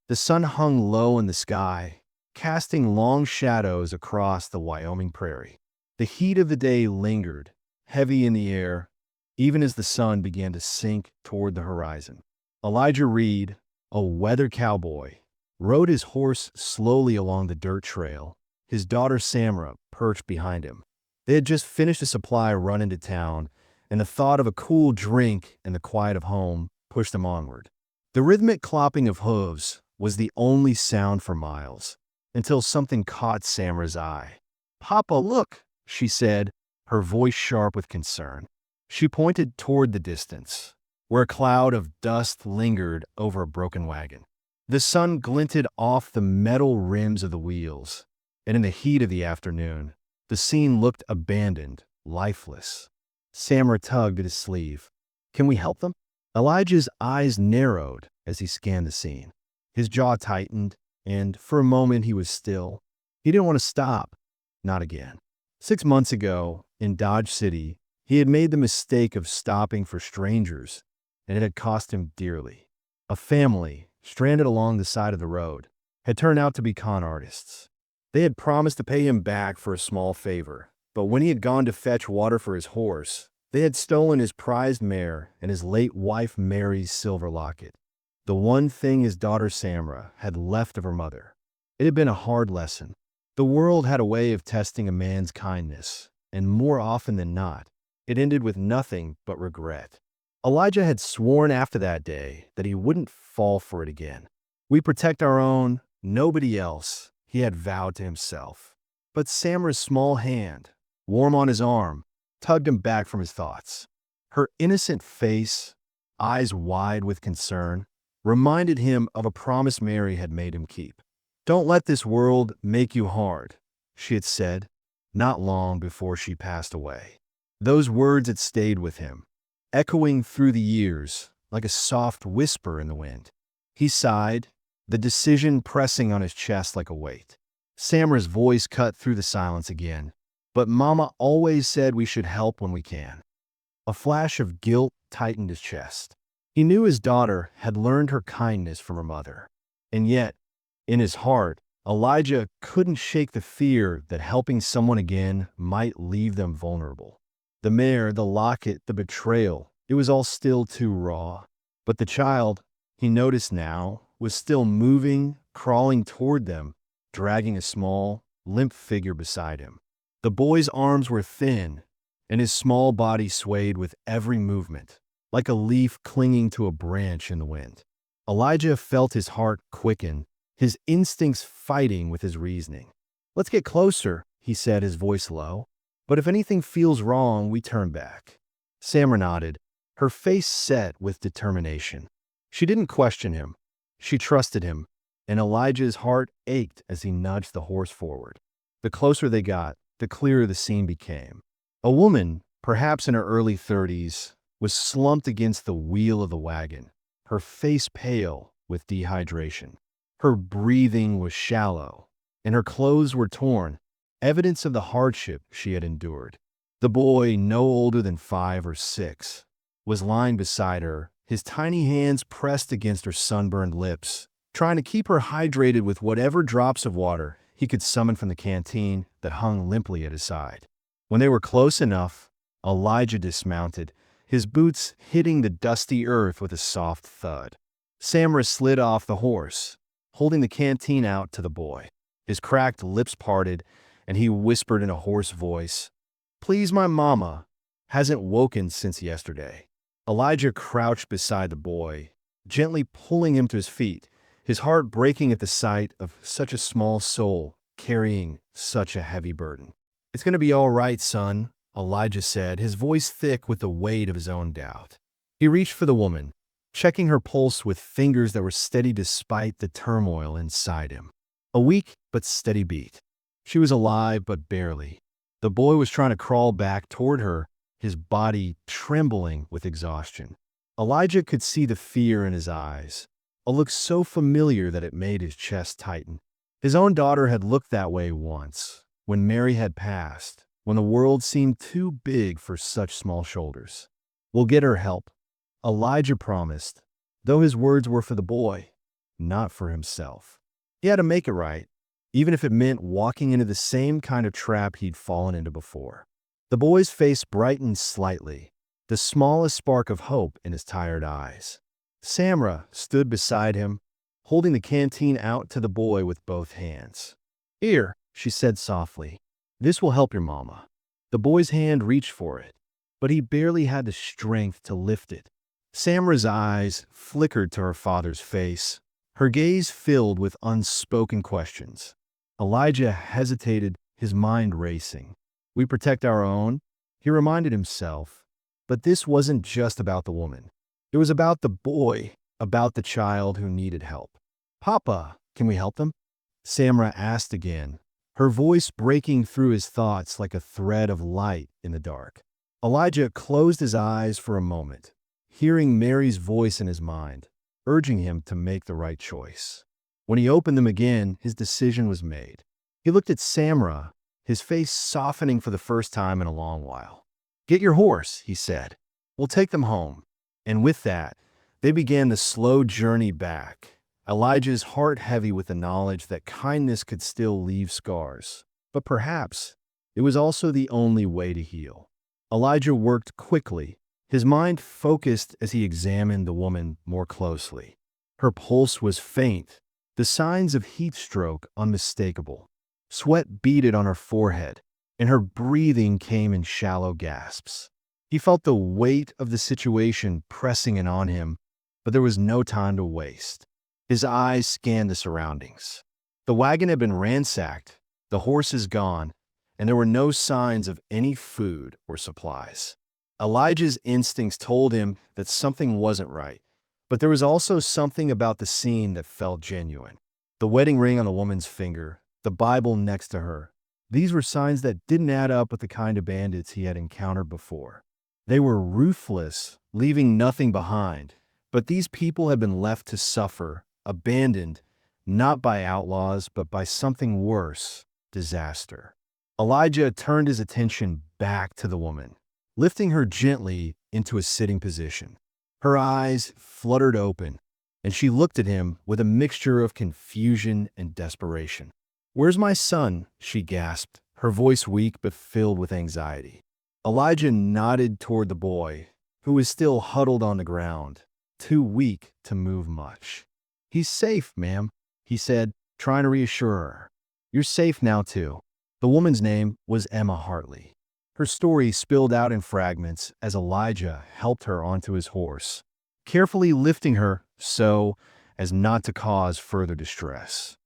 The sun hung low in the sky, casting long shadows across the Wyoming prairie. The heat of the day lingered, heavy in the air, even as the sun began to sink toward the horizon. Elijah Reed, a weather cowboy, rode his horse slowly along the dirt trail, his daughter Samra perched behind him. They had just finished a supply run into town, and the thought of a cool drink and the quiet of home pushed them onward. The rhythmic clopping of hooves was the only sound for miles, until something caught Samra's eye. "Papa, look," she said, her voice sharp with concern. She pointed toward the distance, where a cloud of dust lingered over a broken wagon. The sun glinted off the metal rims of the wheels, and in the heat of the afternoon, the scene looked abandoned, lifeless. Samra tugged at his sleeve. "Can we help them?" Elijah's eyes narrowed as he scanned the scene. His jaw tightened, and for a moment he was still. He didn't want to stop. Not again. 6 months ago, in Dodge City, he had made the mistake of stopping for strangers, and it had cost him dearly. A family, stranded along the side of the road, had turned out to be con artists. They had promised to pay him back for a small favor, but when he had gone to fetch water for his horse, they had stolen his prized mare and his late wife Mary's silver locket, the one thing his daughter Samra had left of her mother. It had been a hard lesson. The world had a way of testing a man's kindness, and more often than not, it ended with nothing but regret. Elijah had sworn after that day that he wouldn't fall for it again. "We protect our own, nobody else," he had vowed to himself. But Samra's small hand, warm on his arm, tugged him back from his thoughts. Her innocent face, eyes wide with concern, reminded him of a promise Mary had made him keep. "Don't let this world make you hard," she had said, not long before she passed away. Those words had stayed with him, echoing through the years like a soft whisper in the wind. He sighed, the decision pressing on his chest like a weight. Samra's voice cut through the silence again. "But Mama always said we should help when we can." A flash of guilt tightened his chest. He knew his daughter had learned her kindness from her mother. And yet, in his heart, Elijah couldn't shake the fear that helping someone again might leave them vulnerable. The mare, the locket, the betrayal, it was all still too raw. But the child, he noticed now, was still moving, crawling toward them, dragging a small, limp figure beside him. The boy's arms were thin, and his small body swayed with every movement, like a leaf clinging to a branch in the wind. Elijah felt his heart quicken, his instincts fighting with his reasoning. "Let's get closer," he said, his voice low. "But if anything feels wrong, we turn back." Samra nodded, her face set with determination. She didn't question him. She trusted him, and Elijah's heart ached as he nudged the horse forward. The closer they got, the clearer the scene became. A woman, perhaps in her early 30s, was slumped against the wheel of the wagon, her face pale with dehydration. Her breathing was shallow, and her clothes were torn, evidence of the hardship she had endured. The boy, no older than 5 or 6, was lying beside her, his tiny hands pressed against her sunburned lips, trying to keep her hydrated with whatever drops of water he could summon from the canteen that hung limply at his side. When they were close enough, Elijah dismounted, his boots hitting the dusty earth with a soft thud. Samra slid off the horse, holding the canteen out to the boy. His cracked lips parted, and he whispered in a hoarse voice, "Please, my mama hasn't woken since yesterday." Elijah crouched beside the boy, gently pulling him to his feet, his heart breaking at the sight of such a small soul carrying such a heavy burden. "It's going to be all right, son," Elijah said, his voice thick with the weight of his own doubt. He reached for the woman, checking her pulse with fingers that were steady despite the turmoil inside him. A weak but steady beat. She was alive, but barely. The boy was trying to crawl back toward her, his body trembling with exhaustion. Elijah could see the fear in his eyes, a look so familiar that it made his chest tighten. His own daughter had looked that way once, when Mary had passed, when the world seemed too big for such small shoulders. "We'll get her help," Elijah promised, though his words were for the boy. not for himself. He had to make it right, even if it meant walking into the same kind of trap he'd fallen into before. The boy's face brightened slightly, the smallest spark of hope in his tired eyes. Samra stood beside him, holding the canteen out to the boy with both hands. "Here," she said softly. "This will help your mama." The boy's hand reached for it, but he barely had the strength to lift it. Samra's eyes flickered to her father's face, her gaze filled with unspoken questions. Elijah hesitated, his mind racing. "We protect our own," he reminded himself. But this wasn't just about the woman. It was about the boy, about the child who needed help. "Papa, can we help them?" Samra asked again, her voice breaking through his thoughts like a thread of light in the dark. Elijah closed his eyes for a moment, hearing Mary's voice in his mind, urging him to make the right choice. When he opened them again, his decision was made. He looked at Samra, his face softening for the first time in a long while. "Get your horse," he said. "We'll take them home." And with that, they began the slow journey back, Elijah's heart heavy with the knowledge that kindness could still leave scars. But perhaps it was also the only way to heal. Elijah worked quickly, his mind focused as he examined the woman more closely. Her pulse was faint, the signs of heat stroke unmistakable. Sweat beaded on her forehead, and her breathing came in shallow gasps. He felt the weight of the situation pressing in on him, but there was no time to waste. His eyes scanned the surroundings. The wagon had been ransacked, the horses gone, and there were no signs of any food or supplies. Elijah's instincts told him that something wasn't right, but there was also something about the scene that felt genuine. The wedding ring on the woman's finger, the Bible next to her, these were signs that didn't add up with the kind of bandits he had encountered before. They were ruthless, leaving nothing behind, but these people had been left to suffer, abandoned, not by outlaws, but by something worse, disaster. Elijah turned his attention back to the woman, lifting her gently into a sitting position. Her eyes fluttered open, and she looked at him with a mixture of confusion and desperation. "Where's my son?" she gasped, her voice weak but filled with anxiety. Elijah nodded toward the boy, who was still huddled on the ground, too weak to move much. "He's safe, ma'am," he said, trying to reassure her. "You're safe now, too." The woman's name was Emma Hartley. Her story spilled out in fragments as Elijah helped her onto his horse, carefully lifting her so as not to cause further distress.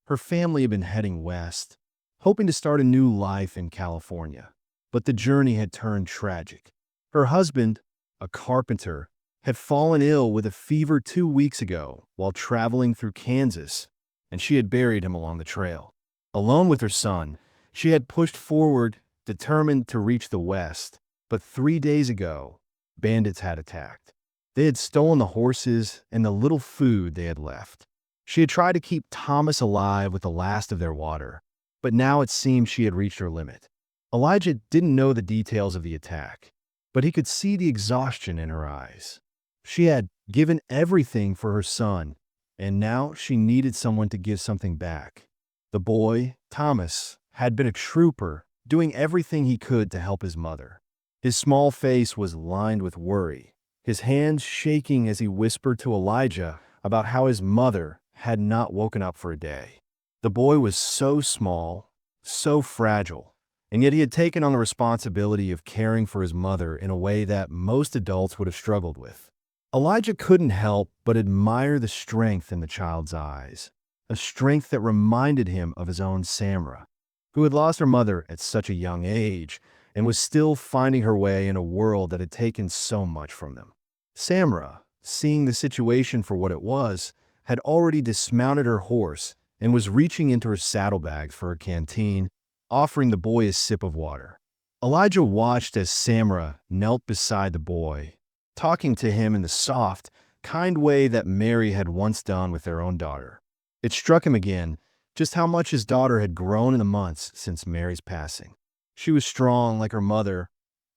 Her family had been heading west, hoping to start a new life in California. But the journey had turned tragic. Her husband, a carpenter, had fallen ill with a fever 2 weeks ago while traveling through Kansas, and she had buried him along the trail. Alone with her son, she had pushed forward, determined to reach the west, but 3 days ago, bandits had attacked. They had stolen the horses and the little food they had left. She had tried to keep Thomas alive with the last of their water, but now it seemed she had reached her limit. Elijah didn't know the details of the attack, but he could see the exhaustion in her eyes. She had given everything for her son, and now she needed someone to give something back. The boy, Thomas, had been a trooper, doing everything he could to help his mother. His small face was lined with worry, his hands shaking as he whispered to Elijah about how his mother had not woken up for a day. The boy was so small, so fragile, and yet he had taken on the responsibility of caring for his mother in a way that most adults would have struggled with. Elijah couldn't help but admire the strength in the child's eyes, a strength that reminded him of his own Samra, who had lost her mother at such a young age and was still finding her way in a world that had taken so much from them. Samra, seeing the situation for what it was, had already dismounted her horse and was reaching into her saddlebags for her canteen, offering the boy a sip of water. Elijah watched as Samra knelt beside the boy, talking to him in the soft, kind way that Mary had once done with their own daughter. It struck him again just how much his daughter had grown in the months since Mary's passing. She was strong like her mother,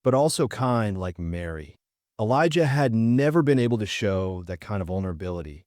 but also kind like Mary. Elijah had never been able to show that kind of vulnerability,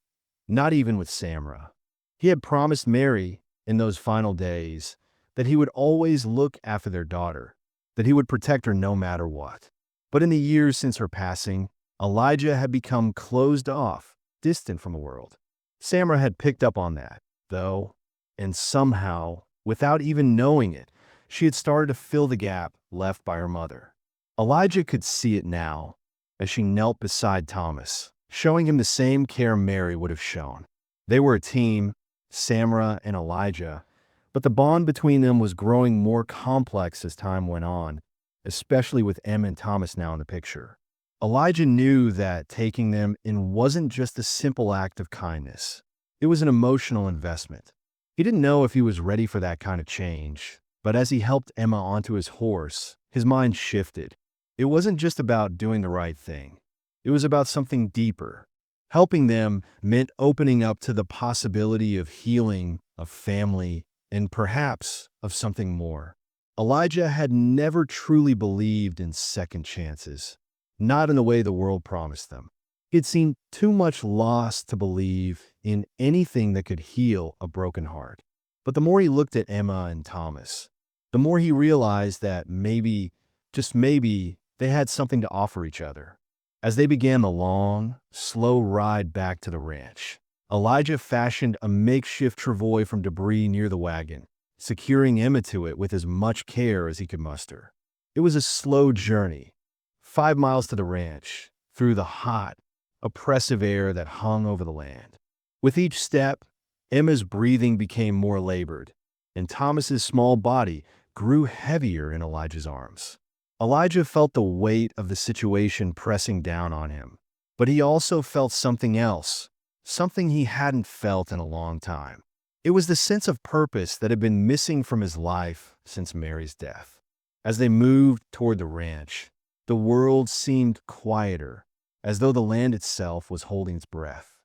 not even with Samra. He had promised Mary, in those final days, that he would always look after their daughter, that he would protect her no matter what. But in the years since her passing, Elijah had become closed off, distant from the world. Samra had picked up on that, though, and somehow, without even knowing it, she had started to fill the gap left by her mother. Elijah could see it now, as she knelt beside Thomas, showing him the same care Mary would have shown. They were a team, Samra and Elijah, but the bond between them was growing more complex as time went on, especially with Em and Thomas now in the picture. Elijah knew that taking them in wasn't just a simple act of kindness. It was an emotional investment. He didn't know if he was ready for that kind of change, but as he helped Emma onto his horse, his mind shifted. It wasn't just about doing the right thing. It was about something deeper. Helping them meant opening up to the possibility of healing, of family, and perhaps of something more. Elijah had never truly believed in second chances, not in the way the world promised them. He had seen too much loss to believe in anything that could heal a broken heart. But the more he looked at Emma and Thomas, the more he realized that maybe, just maybe, they had something to offer each other. As they began the long, slow ride back to the ranch, Elijah fashioned a makeshift travois from debris near the wagon, securing Emma to it with as much care as he could muster. It was a slow journey, 5 miles to the ranch, through the hot, oppressive air that hung over the land. With each step, Emma's breathing became more labored, and Thomas's small body grew heavier in Elijah's arms. Elijah felt the weight of the situation pressing down on him, but he also felt something else, something he hadn't felt in a long time. It was the sense of purpose that had been missing from his life since Mary's death. As they moved toward the ranch, the world seemed quieter, as though the land itself was holding its breath.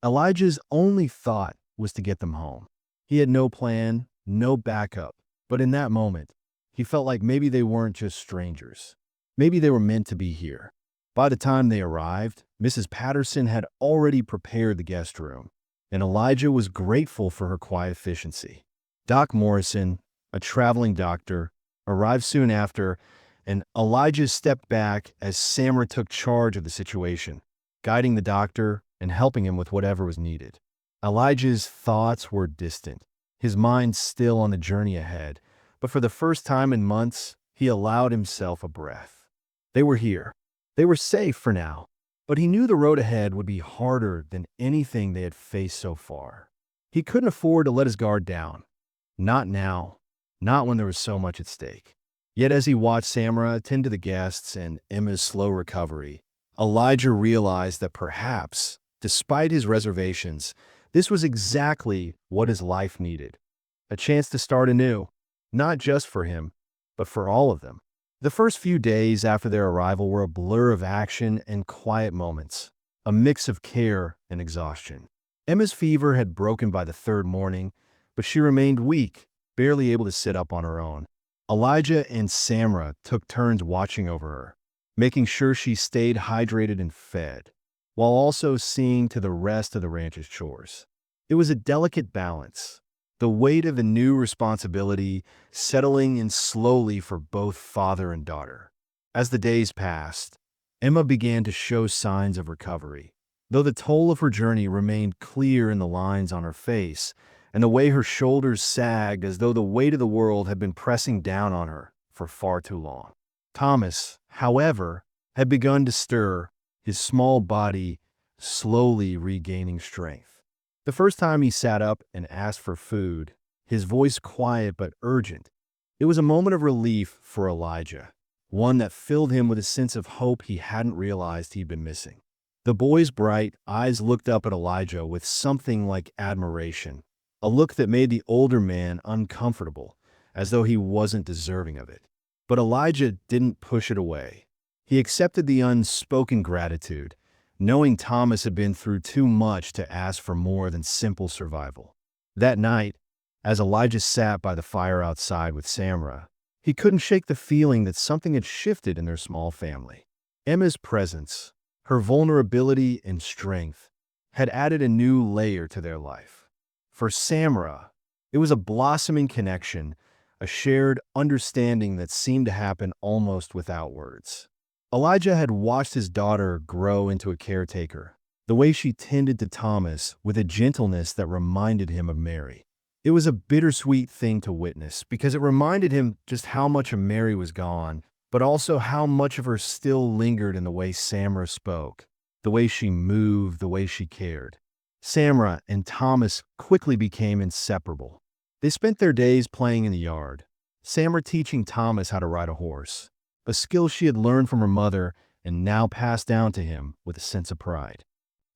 Elijah's only thought was to get them home. He had no plan, no backup, but in that moment, he felt like maybe they weren't just strangers. Maybe they were meant to be here. By the time they arrived, Mrs. Patterson had already prepared the guest room, and Elijah was grateful for her quiet efficiency. Doc Morrison, a traveling doctor, arrived soon after, and Elijah stepped back as Samra took charge of the situation, guiding the doctor and helping him with whatever was needed. Elijah's thoughts were distant, his mind still on the journey ahead, but for the first time in months, he allowed himself a breath. They were here. They were safe for now, but he knew the road ahead would be harder than anything they had faced so far. He couldn't afford to let his guard down. Not now, not when there was so much at stake. Yet as he watched Samra attend to the guests and Emma's slow recovery, Elijah realized that perhaps, despite his reservations, this was exactly what his life needed. A chance to start anew, not just for him, but for all of them. The first few days after their arrival were a blur of action and quiet moments, a mix of care and exhaustion. Emma's fever had broken by the third morning, but she remained weak, barely able to sit up on her own. Elijah and Samra took turns watching over her, making sure she stayed hydrated and fed, while also seeing to the rest of the ranch's chores. It was a delicate balance, the weight of the new responsibility settling in slowly for both father and daughter. As the days passed, Emma began to show signs of recovery, though the toll of her journey remained clear in the lines on her face and the way her shoulders sagged as though the weight of the world had been pressing down on her for far too long. Thomas, however, had begun to stir, his small body slowly regaining strength. The first time he sat up and asked for food, his voice quiet but urgent, it was a moment of relief for Elijah, one that filled him with a sense of hope he hadn't realized he'd been missing. The boy's bright eyes looked up at Elijah with something like admiration, a look that made the older man uncomfortable, as though he wasn't deserving of it. But Elijah didn't push it away. He accepted the unspoken gratitude, knowing Thomas had been through too much to ask for more than simple survival. That night, as Elijah sat by the fire outside with Samra, he couldn't shake the feeling that something had shifted in their small family. Emma's presence, her vulnerability and strength, had added a new layer to their life. For Samra, it was a blossoming connection, a shared understanding that seemed to happen almost without words. Elijah had watched his daughter grow into a caretaker, the way she tended to Thomas with a gentleness that reminded him of Mary. It was a bittersweet thing to witness because it reminded him just how much of Mary was gone, but also how much of her still lingered in the way Samra spoke, the way she moved, the way she cared. Samra and Thomas quickly became inseparable. They spent their days playing in the yard, Samra teaching Thomas how to ride a horse, a skill she had learned from her mother and now passed down to him with a sense of pride.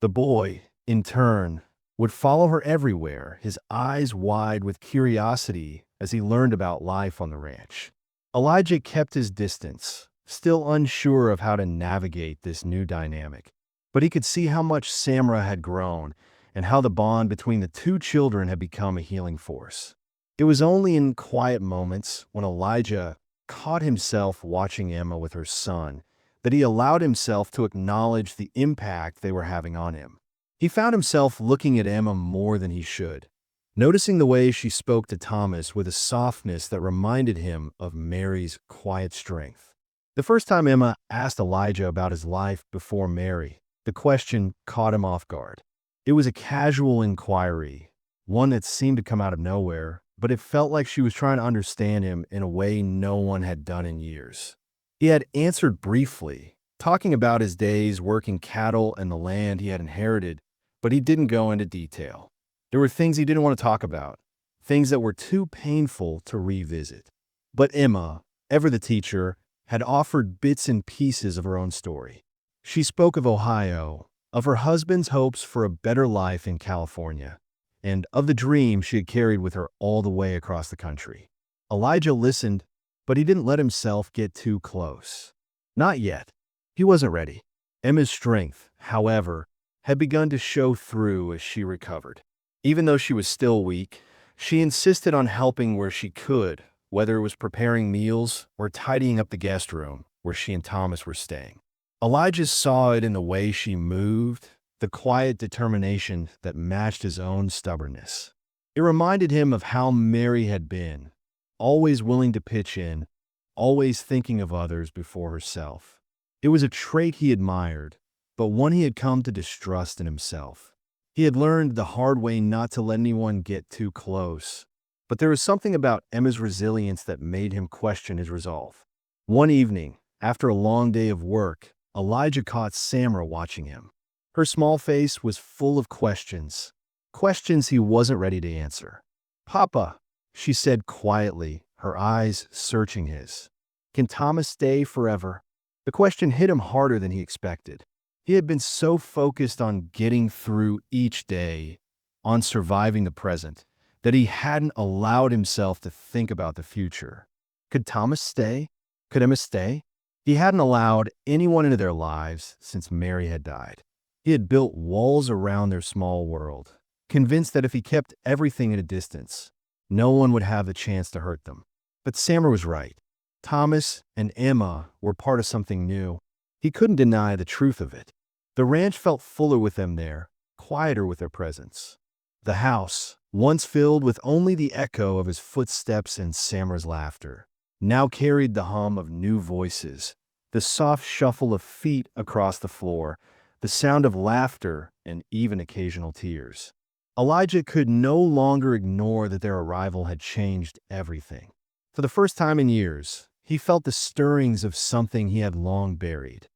The boy, in turn, would follow her everywhere, his eyes wide with curiosity as he learned about life on the ranch. Elijah kept his distance, still unsure of how to navigate this new dynamic. But he could see how much Samra had grown and how the bond between the two children had become a healing force. It was only in quiet moments, when Elijah caught himself watching Emma with her son, that he allowed himself to acknowledge the impact they were having on him. He found himself looking at Emma more than he should, noticing the way she spoke to Thomas with a softness that reminded him of Mary's quiet strength. The first time Emma asked Elijah about his life before Mary, the question caught him off guard. It was a casual inquiry, one that seemed to come out of nowhere, but it felt like she was trying to understand him in a way no one had done in years. He had answered briefly, talking about his days working cattle and the land he had inherited, but he didn't go into detail. There were things he didn't want to talk about, things that were too painful to revisit. But Emma, ever the teacher, had offered bits and pieces of her own story. She spoke of Ohio, of her husband's hopes for a better life in California, and of the dream she had carried with her all the way across the country. Elijah listened, but he didn't let himself get too close. Not yet. He wasn't ready. Emma's strength, however, had begun to show through as she recovered. Even though she was still weak, she insisted on helping where she could, whether it was preparing meals or tidying up the guest room where she and Thomas were staying. Elijah saw it in the way she moved, the quiet determination that matched his own stubbornness. It reminded him of how Mary had been, always willing to pitch in, always thinking of others before herself. It was a trait he admired, but one he had come to distrust in himself. He had learned the hard way not to let anyone get too close, but there was something about Emma's resilience that made him question his resolve. One evening, after a long day of work, Elijah caught Samra watching him. Her small face was full of questions, questions he wasn't ready to answer. "Papa," she said quietly, her eyes searching his. "Can Thomas stay forever?" The question hit him harder than he expected. He had been so focused on getting through each day, on surviving the present, that he hadn't allowed himself to think about the future. Could Thomas stay? Could Emma stay? He hadn't allowed anyone into their lives since Mary had died. He had built walls around their small world, convinced that if he kept everything at a distance, no one would have the chance to hurt them. But Samra was right. Thomas and Emma were part of something new. He couldn't deny the truth of it. The ranch felt fuller with them there, quieter with their presence. The house, once filled with only the echo of his footsteps and Samra's laughter, now carried the hum of new voices, the soft shuffle of feet across the floor, the sound of laughter, and even occasional tears. Elijah could no longer ignore that their arrival had changed everything. For the first time in years, he felt the stirrings of something he had long buried: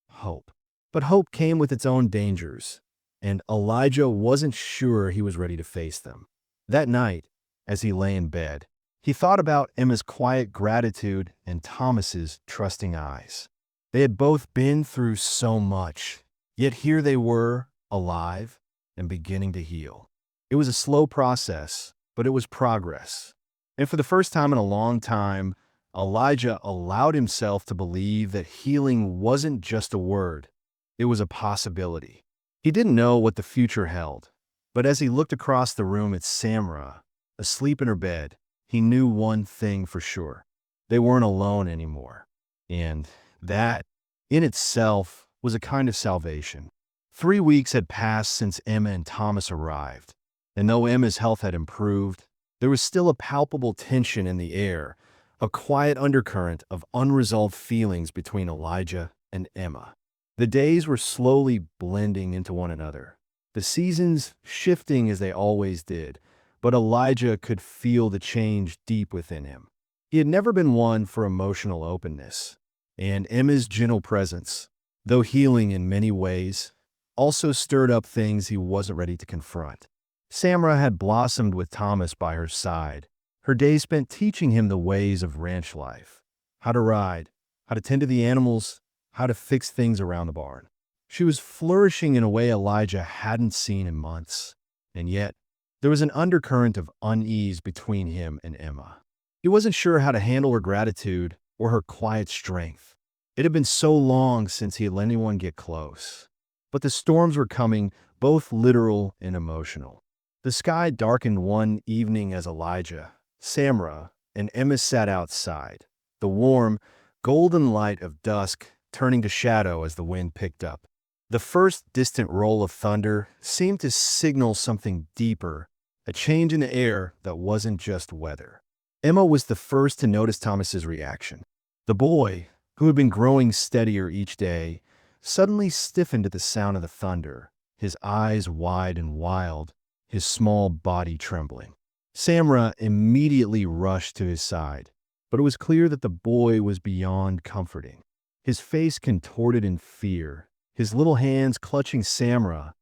hope. But hope came with its own dangers, and Elijah wasn't sure he was ready to face them. That night, as he lay in bed, he thought about Emma's quiet gratitude and Thomas's trusting eyes. They had both been through so much, yet here they were, alive and beginning to heal. It was a slow process, but it was progress. And for the first time in a long time, Elijah allowed himself to believe that healing wasn't just a word, it was a possibility. He didn't know what the future held, but as he looked across the room at Samra, asleep in her bed, he knew one thing for sure: they weren't alone anymore. And that, in itself, was a kind of salvation. 3 weeks had passed since Emma and Thomas arrived, and though Emma's health had improved, there was still a palpable tension in the air, a quiet undercurrent of unresolved feelings between Elijah and Emma. The days were slowly blending into one another, the seasons shifting as they always did, but Elijah could feel the change deep within him. He had never been one for emotional openness, and Emma's gentle presence, though healing in many ways, also stirred up things he wasn't ready to confront. Samra had blossomed with Thomas by her side, her days spent teaching him the ways of ranch life, how to ride, how to tend to the animals, how to fix things around the barn. She was flourishing in a way Elijah hadn't seen in months, and yet there was an undercurrent of unease between him and Emma. He wasn't sure how to handle her gratitude or her quiet strength. It had been so long since he had let anyone get close. But the storms were coming, both literal and emotional. The sky darkened one evening as Elijah, Samra, and Emma sat outside, the warm, golden light of dusk turning to shadow as the wind picked up. The first distant roll of thunder seemed to signal something deeper, a change in the air that wasn't just weather. Emma was the first to notice Thomas's reaction. The boy, who had been growing steadier each day, suddenly stiffened at the sound of the thunder, his eyes wide and wild, his small body trembling. Samra immediately rushed to his side, but it was clear that the boy was beyond comforting. His face contorted in fear, his little hands clutching Samra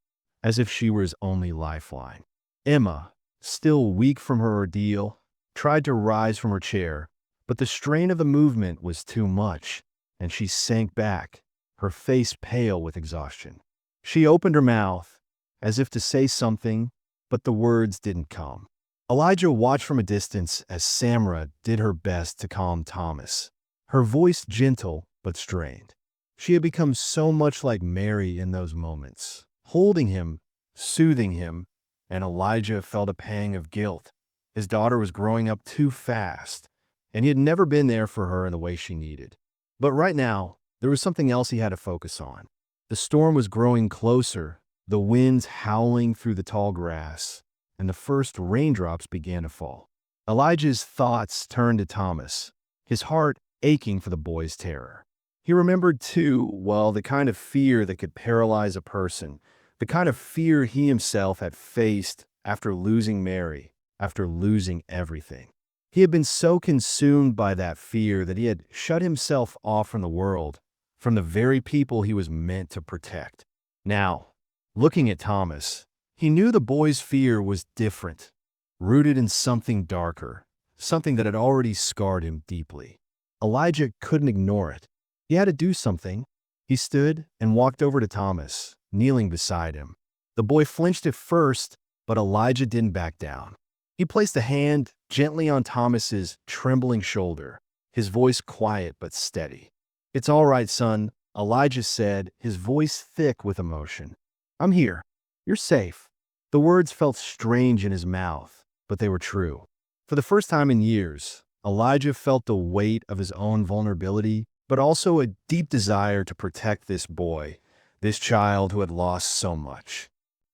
as if she were his only lifeline. Emma, still weak from her ordeal, tried to rise from her chair, but the strain of the movement was too much, and she sank back, her face pale with exhaustion. She opened her mouth, as if to say something, but the words didn't come. Elijah watched from a distance as Samra did her best to calm Thomas, her voice gentle but strained. She had become so much like Mary in those moments, holding him, soothing him, and Elijah felt a pang of guilt. His daughter was growing up too fast, and he had never been there for her in the way she needed. But right now, there was something else he had to focus on. The storm was growing closer, the winds howling through the tall grass, and the first raindrops began to fall. Elijah's thoughts turned to Thomas, his heart aching for the boy's terror. He remembered, too, well, the kind of fear that could paralyze a person, the kind of fear he himself had faced after losing Mary, after losing everything. He had been so consumed by that fear that he had shut himself off from the world, from the very people he was meant to protect. Now, looking at Thomas, he knew the boy's fear was different, rooted in something darker, something that had already scarred him deeply. Elijah couldn't ignore it. He had to do something. He stood and walked over to Thomas, kneeling beside him. The boy flinched at first, but Elijah didn't back down. He placed a hand gently on Thomas's trembling shoulder, his voice quiet but steady. "It's all right, son," Elijah said, his voice thick with emotion. "I'm here. You're safe." The words felt strange in his mouth, but they were true. For the first time in years, Elijah felt the weight of his own vulnerability, but also a deep desire to protect this boy, this child who had lost so much.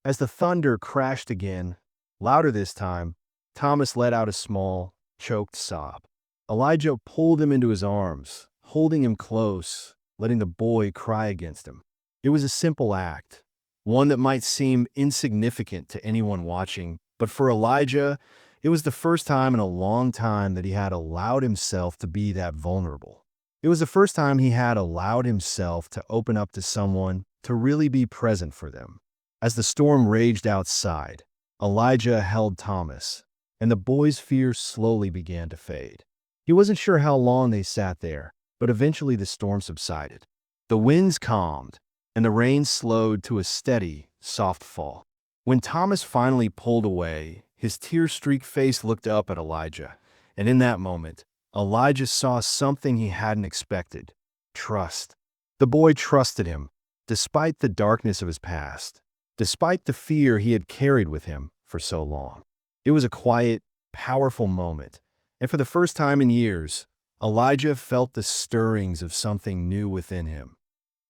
As the thunder crashed again, louder this time, Thomas let out a small, choked sob. Elijah pulled him into his arms, holding him close, letting the boy cry against him. It was a simple act, one that might seem insignificant to anyone watching, but for Elijah, it was the first time in a long time that he had allowed himself to be that vulnerable. It was the first time he had allowed himself to open up to someone, to really be present for them. As the storm raged outside, Elijah held Thomas, and the boy's fear slowly began to fade. He wasn't sure how long they sat there, but eventually the storm subsided. The winds calmed, and the rain slowed to a steady, soft fall. When Thomas finally pulled away, his tear-streaked face looked up at Elijah, and in that moment, Elijah saw something he hadn't expected: trust. The boy trusted him, despite the darkness of his past, despite the fear he had carried with him for so long. It was a quiet, powerful moment, and for the first time in years, Elijah felt the stirrings of something new within him: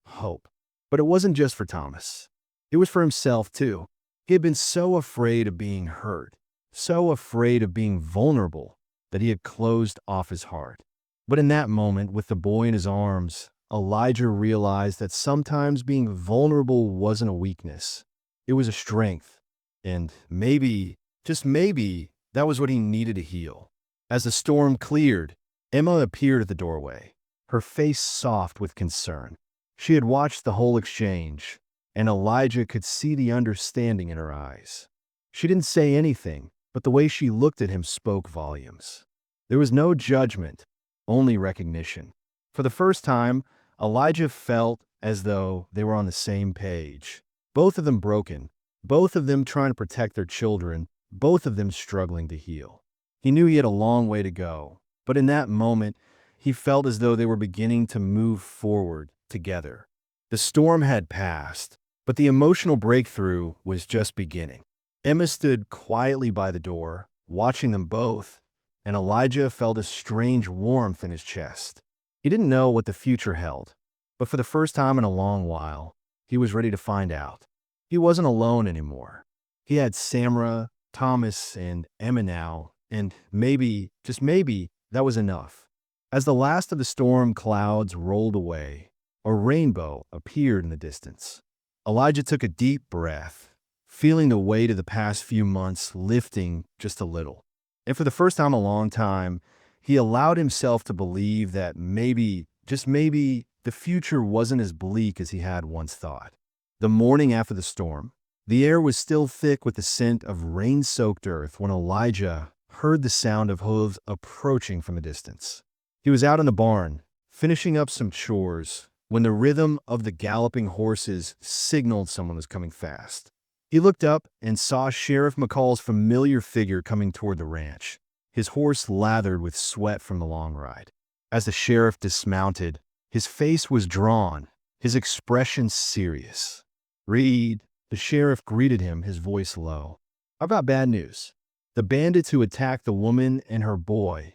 hope. But it wasn't just for Thomas. It was for himself, too. He had been so afraid of being hurt, so afraid of being vulnerable, that he had closed off his heart. But in that moment, with the boy in his arms, Elijah realized that sometimes being vulnerable wasn't a weakness. It was a strength. And maybe, just maybe, that was what he needed to heal. As the storm cleared, Emma appeared at the doorway, her face soft with concern. She had watched the whole exchange, and Elijah could see the understanding in her eyes. She didn't say anything, but the way she looked at him spoke volumes. There was no judgment, only recognition. For the first time, Elijah felt as though they were on the same page. Both of them broken, both of them trying to protect their children, both of them struggling to heal. He knew he had a long way to go, but in that moment, he felt as though they were beginning to move forward together. The storm had passed, but the emotional breakthrough was just beginning. Emma stood quietly by the door, watching them both, and Elijah felt a strange warmth in his chest. He didn't know what the future held, but for the first time in a long while, he was ready to find out. He wasn't alone anymore. He had Samra, Thomas, and Emma now, and maybe, just maybe, that was enough. As the last of the storm clouds rolled away, a rainbow appeared in the distance. Elijah took a deep breath, feeling the weight of the past few months lifting just a little. And for the first time in a long time, he allowed himself to believe that maybe, just maybe, the future wasn't as bleak as he had once thought. The morning after the storm, the air was still thick with the scent of rain-soaked earth when Elijah heard the sound of hooves approaching from a distance. He was out in the barn, finishing up some chores, when the rhythm of the galloping horses signaled someone was coming fast. He looked up and saw Sheriff McCall's familiar figure coming toward the ranch, his horse lathered with sweat from the long ride. As the sheriff dismounted, his face was drawn, his expression serious. "Reed," the sheriff greeted him, his voice low. "I've got bad news. The bandits who attacked the woman and her boy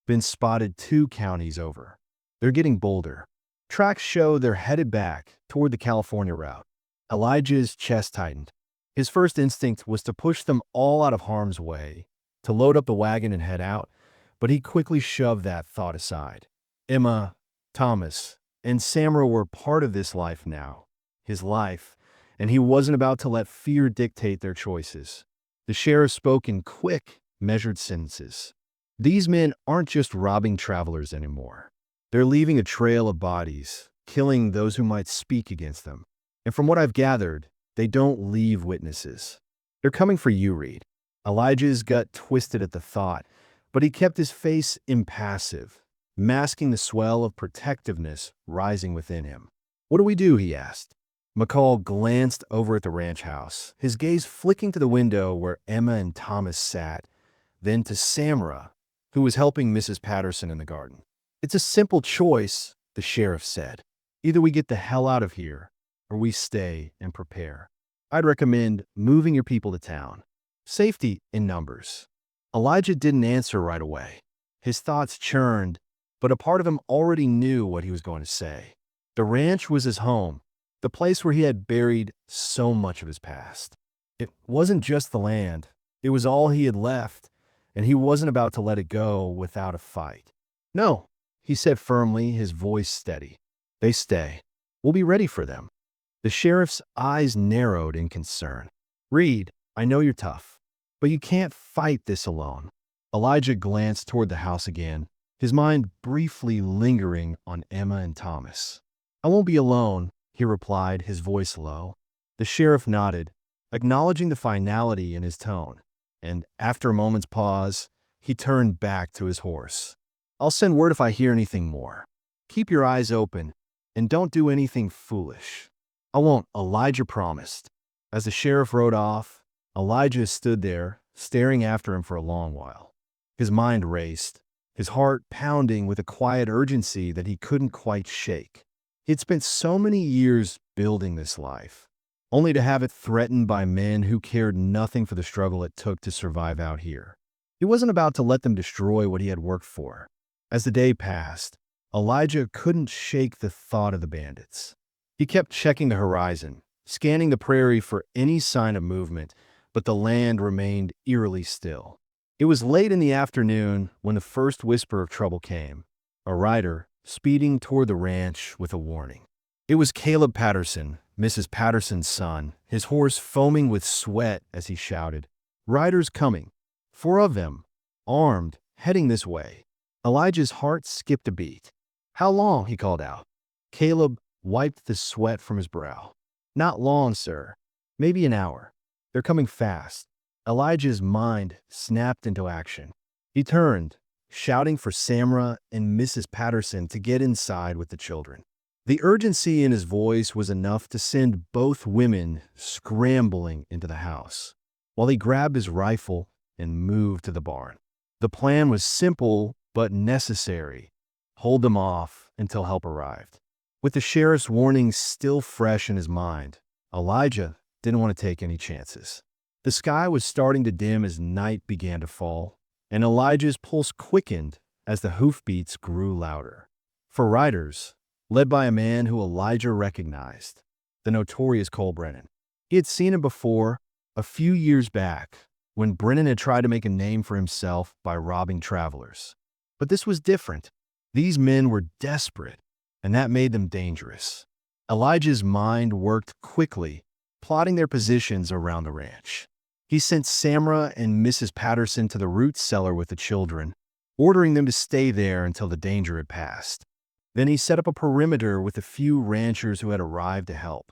been spotted 2 counties over. They're getting bolder. Tracks show they're headed back toward the California route." Elijah's chest tightened. His first instinct was to push them all out of harm's way, to load up the wagon and head out, but he quickly shoved that thought aside. Emma, Thomas, and Samra were part of this life now, his life, and he wasn't about to let fear dictate their choices. The sheriff spoke in quick, measured sentences. "These men aren't just robbing travelers anymore. They're leaving a trail of bodies, killing those who might speak against them. And from what I've gathered, they don't leave witnesses. They're coming for you, Reed." Elijah's gut twisted at the thought, but he kept his face impassive, masking the swell of protectiveness rising within him. "What do we do?" he asked. McCall glanced over at the ranch house, his gaze flicking to the window where Emma and Thomas sat, then to Samra, who was helping Mrs. Patterson in the garden. "It's a simple choice," the sheriff said. "Either we get the hell out of here, or we stay and prepare. I'd recommend moving your people to town. Safety in numbers." Elijah didn't answer right away. His thoughts churned, but a part of him already knew what he was going to say. The ranch was his home, the place where he had buried so much of his past. It wasn't just the land, it was all he had left, and he wasn't about to let it go without a fight. "No," he said firmly, his voice steady. "They stay. We'll be ready for them." The sheriff's eyes narrowed in concern. "Reed, I know you're tough, but you can't fight this alone." Elijah glanced toward the house again, his mind briefly lingering on Emma and Thomas. "I won't be alone," he replied, his voice low. The sheriff nodded, acknowledging the finality in his tone, and after a moment's pause, he turned back to his horse. "I'll send word if I hear anything more. Keep your eyes open, and don't do anything foolish." "I won't," Elijah promised. As the sheriff rode off, Elijah stood there, staring after him for a long while. His mind raced, his heart pounding with a quiet urgency that he couldn't quite shake. He'd spent so many years building this life, only to have it threatened by men who cared nothing for the struggle it took to survive out here. He wasn't about to let them destroy what he had worked for. As the day passed, Elijah couldn't shake the thought of the bandits. He kept checking the horizon, scanning the prairie for any sign of movement, but the land remained eerily still. It was late in the afternoon when the first whisper of trouble came, a rider speeding toward the ranch with a warning. It was Caleb Patterson, Mrs. Patterson's son, his horse foaming with sweat as he shouted, "Riders coming! 4 of them, armed, heading this way." Elijah's heart skipped a beat. "How long?" he called out. Caleb wiped the sweat from his brow. "Not long, sir. Maybe an hour. They're coming fast." Elijah's mind snapped into action. He turned, shouting for Samra and Mrs. Patterson to get inside with the children. The urgency in his voice was enough to send both women scrambling into the house, while he grabbed his rifle and moved to the barn. The plan was simple but necessary. Hold them off until help arrived. With the sheriff's warning still fresh in his mind, Elijah didn't want to take any chances. The sky was starting to dim as night began to fall, and Elijah's pulse quickened as the hoofbeats grew louder. For riders, led by a man who Elijah recognized, the notorious Cole Brennan. He had seen him before, a few years back, when Brennan had tried to make a name for himself by robbing travelers. But this was different. These men were desperate, and that made them dangerous. Elijah's mind worked quickly, plotting their positions around the ranch. He sent Samra and Mrs. Patterson to the root cellar with the children, ordering them to stay there until the danger had passed. Then he set up a perimeter with a few ranchers who had arrived to help.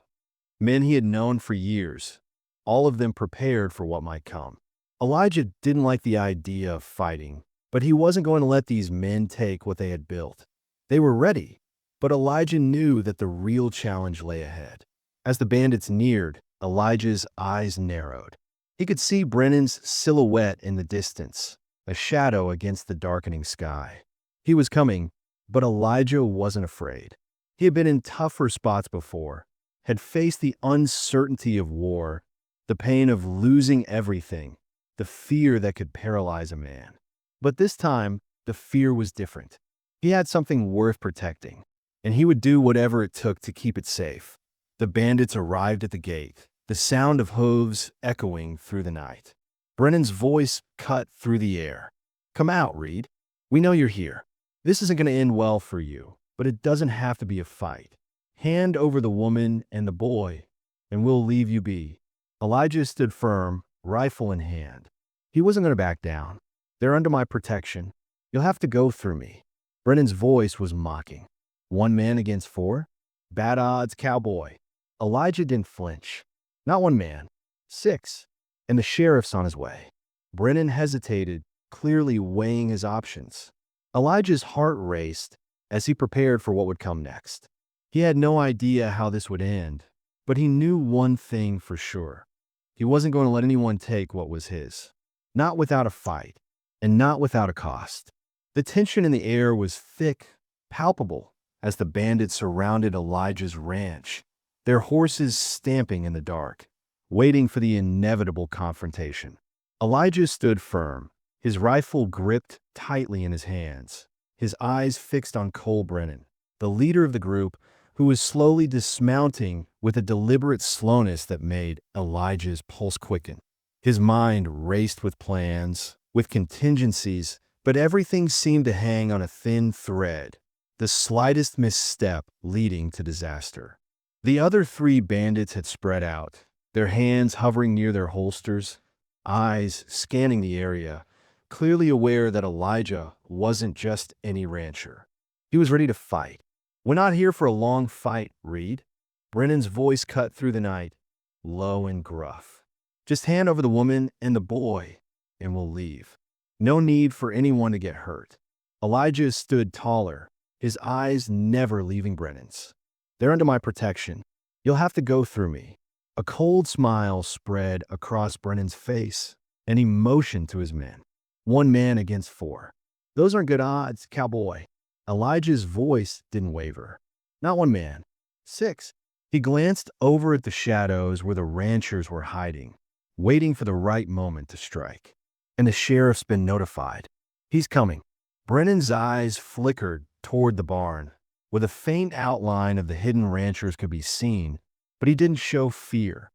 Men he had known for years, all of them prepared for what might come. Elijah didn't like the idea of fighting, but he wasn't going to let these men take what they had built. They were ready, but Elijah knew that the real challenge lay ahead. As the bandits neared, Elijah's eyes narrowed. He could see Brennan's silhouette in the distance, a shadow against the darkening sky. He was coming, but Elijah wasn't afraid. He had been in tougher spots before, had faced the uncertainty of war, the pain of losing everything, the fear that could paralyze a man. But this time, the fear was different. He had something worth protecting, and he would do whatever it took to keep it safe. The bandits arrived at the gate, the sound of hooves echoing through the night. Brennan's voice cut through the air. "Come out, Reed. We know you're here. This isn't going to end well for you, but it doesn't have to be a fight. Hand over the woman and the boy, and we'll leave you be." Elijah stood firm, rifle in hand. He wasn't going to back down. "They're under my protection. You'll have to go through me." Brennan's voice was mocking. 1 man against 4? Bad odds, cowboy. Elijah didn't flinch. "Not 1 man. 6. And the sheriff's on his way." Brennan hesitated, clearly weighing his options. Elijah's heart raced as he prepared for what would come next. He had no idea how this would end, but he knew one thing for sure. He wasn't going to let anyone take what was his. Not without a fight, and not without a cost. The tension in the air was thick, palpable, as the bandits surrounded Elijah's ranch, their horses stamping in the dark, waiting for the inevitable confrontation. Elijah stood firm, his rifle gripped tightly in his hands, his eyes fixed on Cole Brennan, the leader of the group, who was slowly dismounting with a deliberate slowness that made Elijah's pulse quicken. His mind raced with plans, with contingencies, but everything seemed to hang on a thin thread, the slightest misstep leading to disaster. The other 3 bandits had spread out, their hands hovering near their holsters, eyes scanning the area, clearly aware that Elijah wasn't just any rancher. He was ready to fight. "We're not here for a long fight, Reed." Brennan's voice cut through the night, low and gruff. "Just hand over the woman and the boy, and we'll leave. No need for anyone to get hurt." Elijah stood taller, his eyes never leaving Brennan's. "They're under my protection. You'll have to go through me." A cold smile spread across Brennan's face, and he motioned to his men. 1 man against 4. "Those aren't good odds, cowboy." Elijah's voice didn't waver. "Not 1 man. 6. He glanced over at the shadows where the ranchers were hiding, waiting for the right moment to strike. "And the sheriff's been notified. He's coming." Brennan's eyes flickered toward the barn, where the faint outline of the hidden ranchers could be seen, but but he didn't show fear,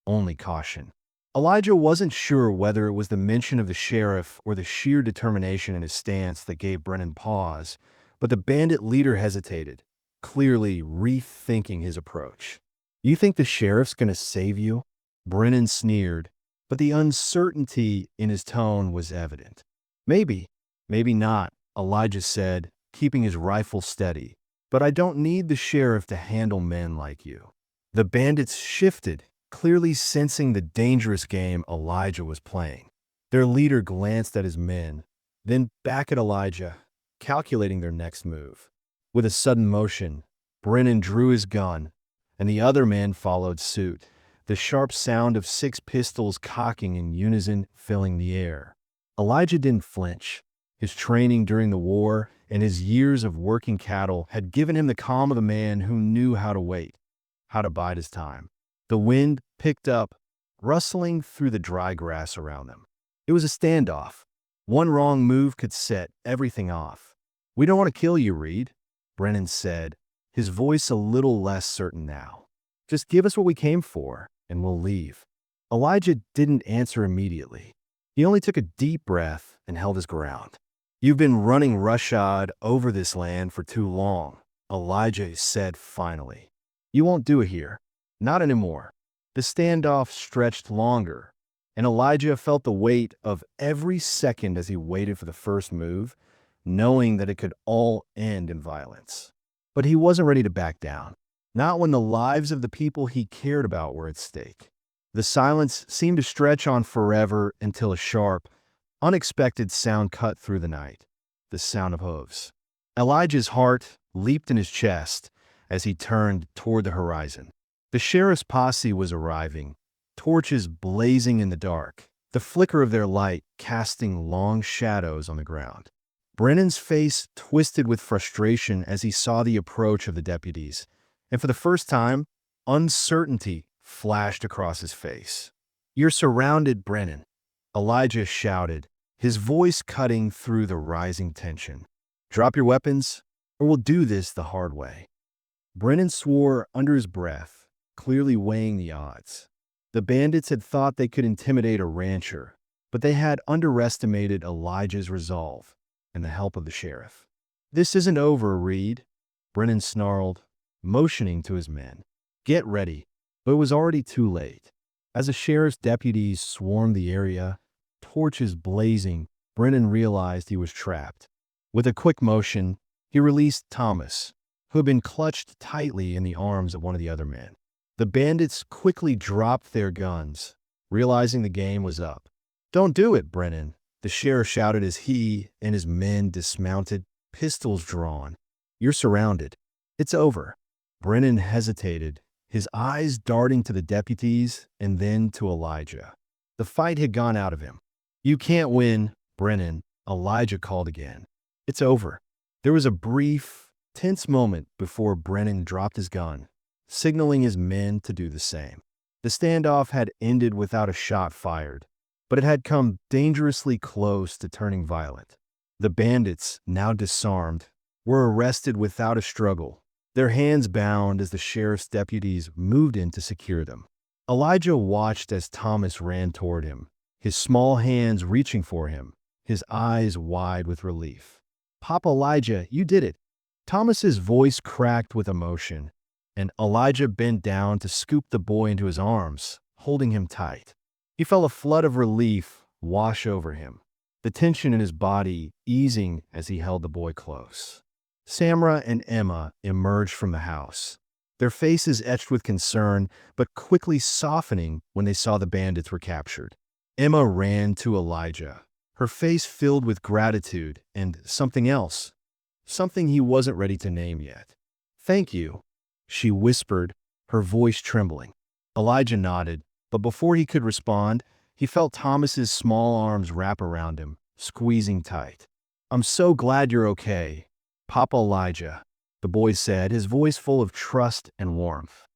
only caution. Elijah wasn't sure whether it was the mention of the sheriff or the sheer determination in his stance that gave Brennan pause, but the bandit leader hesitated, clearly rethinking his approach. "You think the sheriff's gonna save you?" Brennan sneered, but the uncertainty in his tone was evident. "Maybe, maybe not," Elijah said, keeping his rifle steady. "But I don't need the sheriff to handle men like you." The bandits shifted, clearly sensing the dangerous game Elijah was playing. Their leader glanced at his men, then back at Elijah, calculating their next move. With a sudden motion, Brennan drew his gun, and the other men followed suit, the sharp sound of 6 pistols cocking in unison filling the air. Elijah didn't flinch. His training during the war and his years of working cattle had given him the calm of a man who knew how to wait, how to bide his time. The wind picked up, rustling through the dry grass around them. It was a standoff. One wrong move could set everything off. "We don't want to kill you, Reed," Brennan said, his voice a little less certain now. "Just give us what we came for, and we'll leave." Elijah didn't answer immediately. He only took a deep breath and held his ground. "You've been running roughshod over this land for too long," Elijah said finally. "You won't do it here. Not anymore." The standoff stretched longer, and Elijah felt the weight of every second as he waited for the first move, knowing that it could all end in violence. But he wasn't ready to back down, not when the lives of the people he cared about were at stake. The silence seemed to stretch on forever until a sharp, unexpected sound cut through the night, the sound of hooves. Elijah's heart leaped in his chest as he turned toward the horizon. The sheriff's posse was arriving, torches blazing in the dark, the flicker of their light casting long shadows on the ground. Brennan's face twisted with frustration as he saw the approach of the deputies, and for the first time, uncertainty flashed across his face. "You're surrounded, Brennan," Elijah shouted, his voice cutting through the rising tension. "Drop your weapons, or we'll do this the hard way." Brennan swore under his breath, clearly weighing the odds. The bandits had thought they could intimidate a rancher, but they had underestimated Elijah's resolve and the help of the sheriff. "This isn't over, Reed," Brennan snarled, motioning to his men. "Get ready." But it was already too late. As the sheriff's deputies swarmed the area, torches blazing, Brennan realized he was trapped. With a quick motion, he released Thomas, who had been clutched tightly in the arms of one of the other men. The bandits quickly dropped their guns, realizing the game was up. "Don't do it, Brennan," the sheriff shouted as he and his men dismounted, pistols drawn. "You're surrounded. It's over." Brennan hesitated, his eyes darting to the deputies and then to Elijah. The fight had gone out of him. "You can't win, Brennan," Elijah called again. "It's over." There was a brief, tense moment before Brennan dropped his gun, signaling his men to do the same. The standoff had ended without a shot fired, but it had come dangerously close to turning violent. The bandits, now disarmed, were arrested without a struggle, their hands bound as the sheriff's deputies moved in to secure them. Elijah watched as Thomas ran toward him, his small hands reaching for him, his eyes wide with relief. "Pop Elijah, you did it." Thomas's voice cracked with emotion, and Elijah bent down to scoop the boy into his arms, holding him tight. He felt a flood of relief wash over him, the tension in his body easing as he held the boy close. Samra and Emma emerged from the house, their faces etched with concern, but quickly softening when they saw the bandits were captured. Emma ran to Elijah, her face filled with gratitude and something else, something he wasn't ready to name yet. "Thank you," she whispered, her voice trembling. Elijah nodded, but before he could respond, he felt Thomas's small arms wrap around him, squeezing tight. "I'm so glad you're okay, Papa Elijah," the boy said, his voice full of trust and warmth.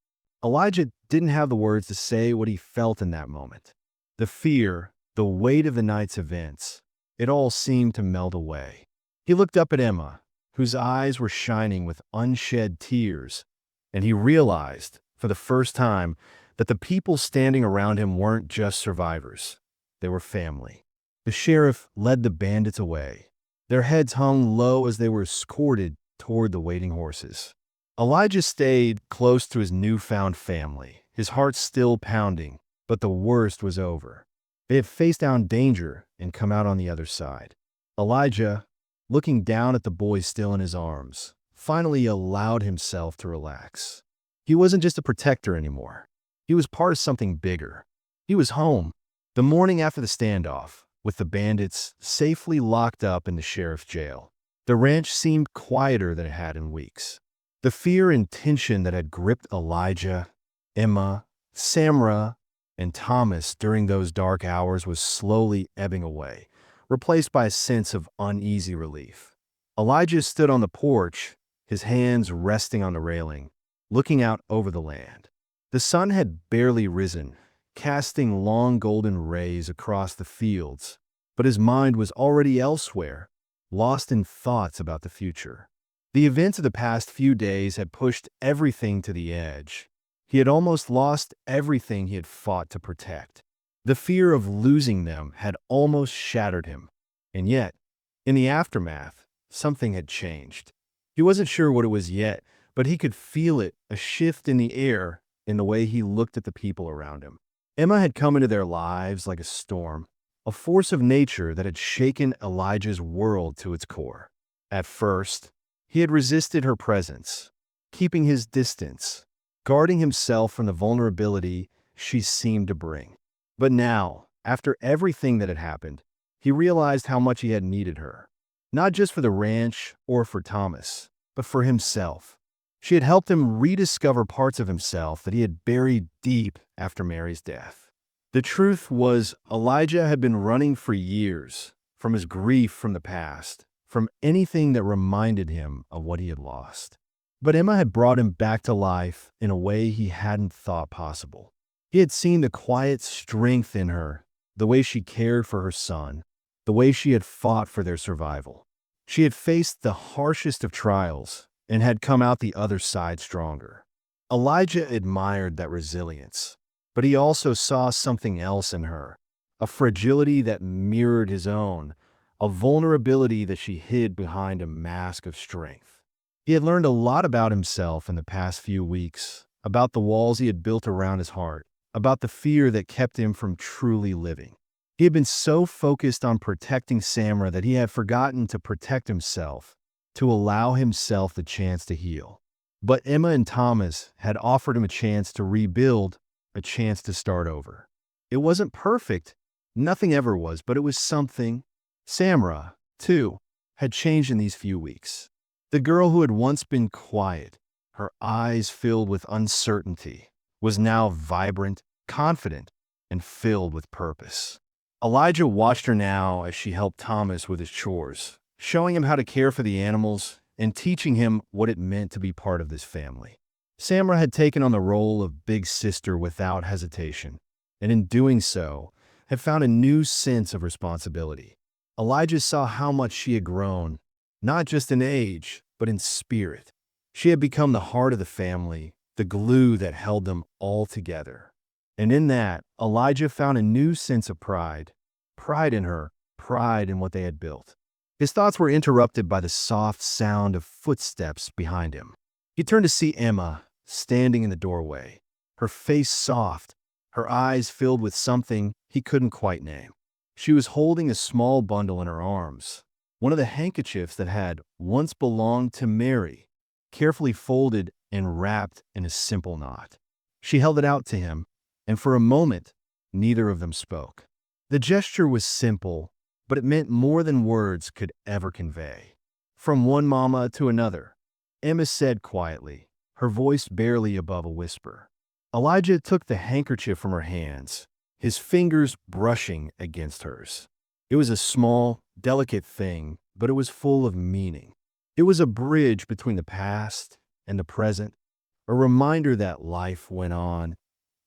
Elijah didn't have the words to say what he felt in that moment. The fear, the weight of the night's events, it all seemed to melt away. He looked up at Emma, whose eyes were shining with unshed tears, and he realized for the first time, that the people standing around him weren't just survivors. They were family. The sheriff led the bandits away. Their heads hung low as they were escorted toward the waiting horses. Elijah stayed close to his newfound family, his heart still pounding, but the worst was over. They had faced down danger and come out on the other side. Elijah, looking down at the boy still in his arms, finally allowed himself to relax. He wasn't just a protector anymore. He was part of something bigger. He was home. The morning after the standoff, with the bandits safely locked up in the sheriff's jail, the ranch seemed quieter than it had in weeks. The fear and tension that had gripped Elijah, Emma, Samra, and Thomas during those dark hours was slowly ebbing away, replaced by a sense of uneasy relief. Elijah stood on the porch, his hands resting on the railing, looking out over the land. The sun had barely risen, casting long golden rays across the fields, but his mind was already elsewhere, lost in thoughts about the future. The events of the past few days had pushed everything to the edge. He had almost lost everything he had fought to protect. The fear of losing them had almost shattered him. And yet, in the aftermath, something had changed. He wasn't sure what it was yet, but he could feel it, a shift in the air, in the way he looked at the people around him. Emma had come into their lives like a storm, a force of nature that had shaken Elijah's world to its core. At first, he had resisted her presence, keeping his distance, guarding himself from the vulnerability she seemed to bring. But now, after everything that had happened, he realized how much he had needed her. Not just for the ranch or for Thomas, but for himself. She had helped him rediscover parts of himself that he had buried deep after Mary's death. The truth was, Elijah had been running for years from his grief from the past, from anything that reminded him of what he had lost. But Emma had brought him back to life in a way he hadn't thought possible. He had seen the quiet strength in her, the way she cared for her son, the way she had fought for their survival. She had faced the harshest of trials and had come out the other side stronger. Elijah admired that resilience, but he also saw something else in her, a fragility that mirrored his own, a vulnerability that she hid behind a mask of strength. He had learned a lot about himself in the past few weeks, about the walls he had built around his heart, about the fear that kept him from truly living. He had been so focused on protecting Samra that he had forgotten to protect himself, to allow himself the chance to heal. But Emma and Thomas had offered him a chance to rebuild, a chance to start over. It wasn't perfect, nothing ever was, but it was something. Samra, too, had changed in these few weeks. The girl who had once been quiet, her eyes filled with uncertainty, was now vibrant, confident, and filled with purpose. Elijah watched her now as she helped Thomas with his chores, showing him how to care for the animals and teaching him what it meant to be part of this family. Samra had taken on the role of big sister without hesitation, and in doing so, had found a new sense of responsibility. Elijah saw how much she had grown, not just in age, but in spirit. She had become the heart of the family, the glue that held them all together. And in that, Elijah found a new sense of pride. Pride in her, pride in what they had built. His thoughts were interrupted by the soft sound of footsteps behind him. He turned to see Emma, standing in the doorway, her face soft, her eyes filled with something he couldn't quite name. She was holding a small bundle in her arms, one of the handkerchiefs that had once belonged to Mary, carefully folded and wrapped in a simple knot. She held it out to him, and for a moment, neither of them spoke. The gesture was simple, but it meant more than words could ever convey. From one mama to another, Emma said quietly, her voice barely above a whisper. Elijah took the handkerchief from her hands, his fingers brushing against hers. It was a small, delicate thing, but it was full of meaning. It was a bridge between the past and the present, a reminder that life went on,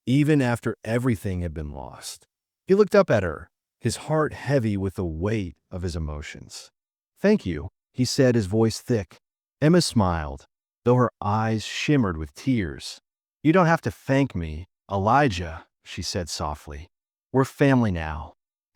even after everything had been lost. He looked up at her, his heart heavy with the weight of his emotions. "Thank you," he said, his voice thick. Emma smiled, though her eyes shimmered with tears. "You don't have to thank me, Elijah," she said softly. "We're family now.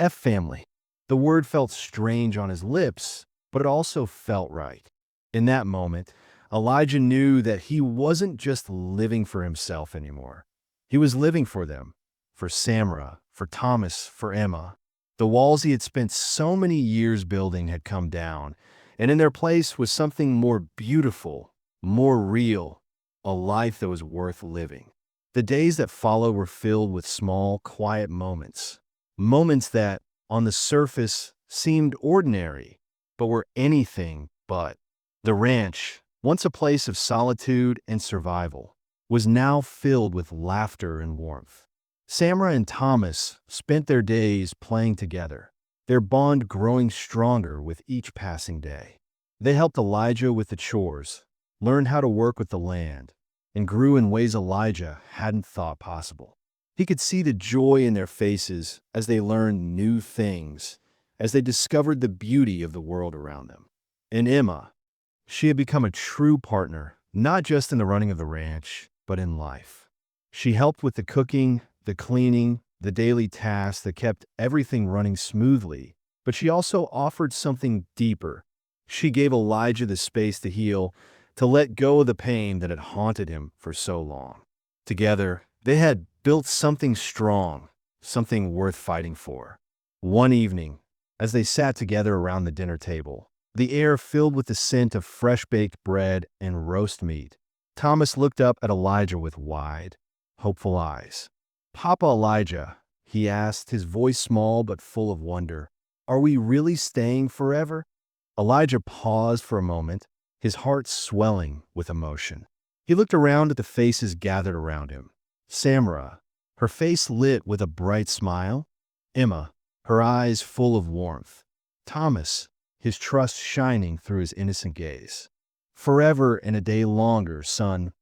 Family." The word felt strange on his lips, but it also felt right. In that moment, Elijah knew that he wasn't just living for himself anymore. He was living for them, for Samra, for Thomas, for Emma. The walls he had spent so many years building had come down, and in their place was something more beautiful, more real, a life that was worth living. The days that followed were filled with small, quiet moments. Moments that, on the surface, seemed ordinary, but were anything but. The ranch, once a place of solitude and survival, was now filled with laughter and warmth. Samra and Thomas spent their days playing together, their bond growing stronger with each passing day. They helped Elijah with the chores, learned how to work with the land, and grew in ways Elijah hadn't thought possible. He could see the joy in their faces as they learned new things, as they discovered the beauty of the world around them. And Emma, she had become a true partner, not just in the running of the ranch, but in life. She helped with the cooking, the cleaning, the daily tasks that kept everything running smoothly, but she also offered something deeper. She gave Elijah the space to heal, to let go of the pain that had haunted him for so long. Together, they had built something strong, something worth fighting for. One evening, as they sat together around the dinner table, the air filled with the scent of fresh-baked bread and roast meat, Thomas looked up at Elijah with wide, hopeful eyes. "Papa Elijah," he asked, his voice small but full of wonder, "are we really staying forever?" Elijah paused for a moment, his heart swelling with emotion. He looked around at the faces gathered around him. Samra, her face lit with a bright smile. Emma, her eyes full of warmth. Thomas, his trust shining through his innocent gaze. "Forever and a day longer, son,"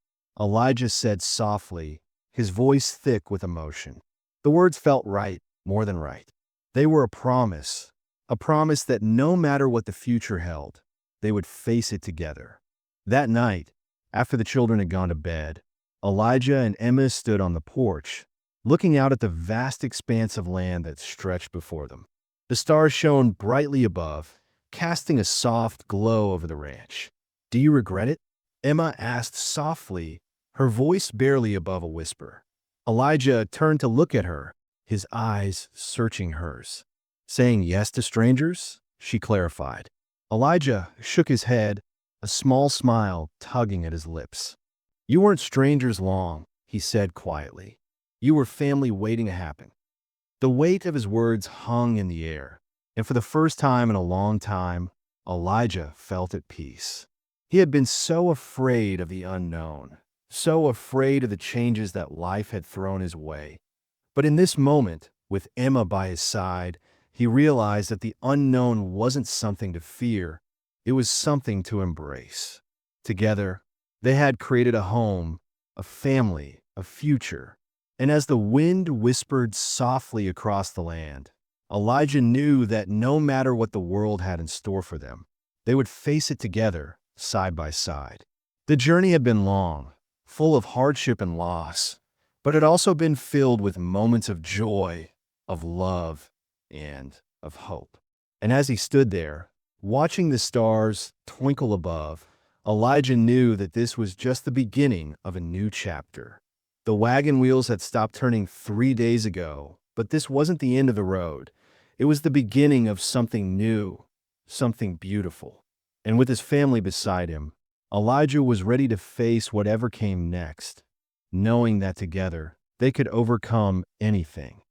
Elijah said softly, his voice thick with emotion. The words felt right, more than right. They were a promise that no matter what the future held, they would face it together. That night, after the children had gone to bed, Elijah and Emma stood on the porch, looking out at the vast expanse of land that stretched before them. The stars shone brightly above, casting a soft glow over the ranch. "Do you regret it?" Emma asked softly, her voice barely above a whisper. Elijah turned to look at her, his eyes searching hers. "Saying yes to strangers?" she clarified. Elijah shook his head, a small smile tugging at his lips. "You weren't strangers long," he said quietly. "You were family waiting to happen." The weight of his words hung in the air, and for the first time in a long time, Elijah felt at peace. He had been so afraid of the unknown, so afraid of the changes that life had thrown his way. But in this moment, with Emma by his side, he realized that the unknown wasn't something to fear, it was something to embrace. Together, they had created a home, a family, a future. And as the wind whispered softly across the land, Elijah knew that no matter what the world had in store for them, they would face it together, side by side. The journey had been long, full of hardship and loss, but it had also been filled with moments of joy, of love, and of hope. And as he stood there, watching the stars twinkle above, Elijah knew that this was just the beginning of a new chapter. The wagon wheels had stopped turning 3 days ago, but this wasn't the end of the road. It was the beginning of something new, something beautiful. And with his family beside him, Elijah was ready to face whatever came next, knowing that together they could overcome anything.